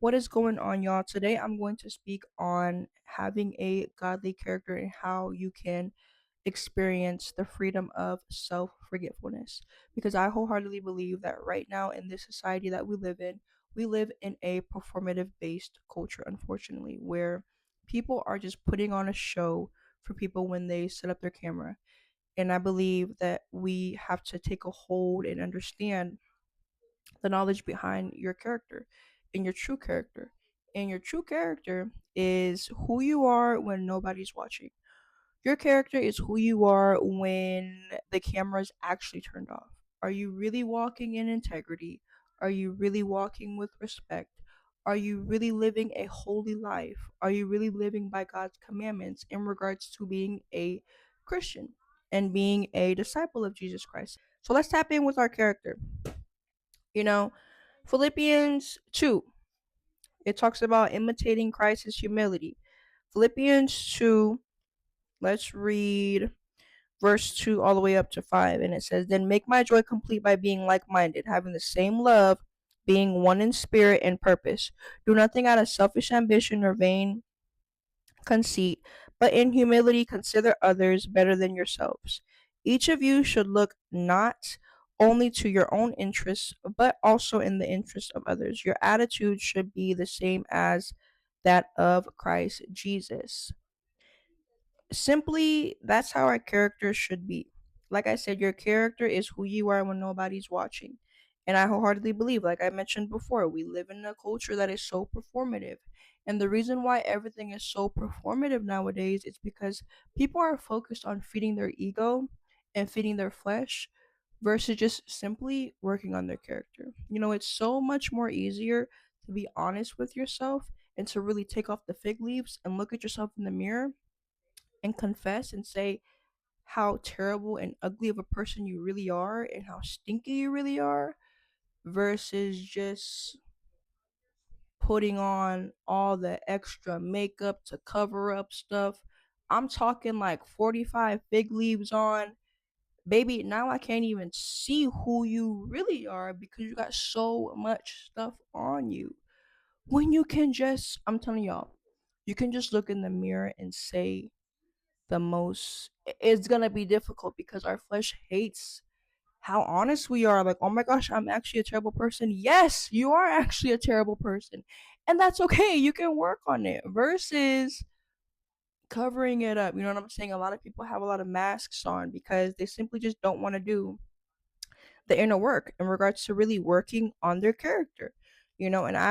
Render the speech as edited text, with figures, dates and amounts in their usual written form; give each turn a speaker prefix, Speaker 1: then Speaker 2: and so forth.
Speaker 1: What is going on, y'all? Today I'm going to speak on having a godly character and how you can experience the freedom of self forgetfulness. Because I wholeheartedly believe that right now in this society that we live in a performative based culture, unfortunately, where people are just putting on a show for people when they set up their camera. And I believe that we have to take a hold and understand the knowledge behind your character and your true character. And your true character is who you are when nobody's watching. Your character is who you are when the camera is actually turned off. Are you really walking in integrity? Are you really walking with respect? Are you really living a holy life? Are you really living by God's commandments in regards to being a Christian and being a disciple of Jesus Christ? So let's tap in with our character. You know, Philippians 2, it talks about imitating Christ's humility. Philippians 2, let's read verse 2 all the way up to 5. And it says, "Then make my joy complete by being like minded, having the same love, being one in spirit and purpose. Do nothing out of selfish ambition or vain conceit, but in humility consider others better than yourselves. Each of you should look not only to your own interests, but also in the interests of others. Your attitude should be the same as that of Christ Jesus." Simply, that's how our character should be. Like I said, your character is who you are when nobody's watching. And I wholeheartedly believe, like I mentioned before, we live in a culture that is so performative. And the reason why everything is so performative nowadays is because people are focused on feeding their ego and feeding their flesh versus just simply working on their character. It's so much more easier to be honest with yourself and to really take off the fig leaves and look at yourself in the mirror and confess and say how terrible and ugly of a person you really are and how stinky you really are versus just putting on all the extra makeup to cover up stuff. I'm talking like 45 fig leaves on. Baby, now I can't even see who you really are because you got so much stuff on you. When you can just, I'm telling y'all, you can just look in the mirror and say the most, it's gonna be difficult because our flesh hates how honest we are. Like, oh my gosh, I'm actually a terrible person. Yes, you are actually a terrible person, and that's okay. You can work on it versus covering it up. You know what I'm saying? A lot of people have a lot of masks on because they simply just don't want to do the inner work in regards to really working on their character. And I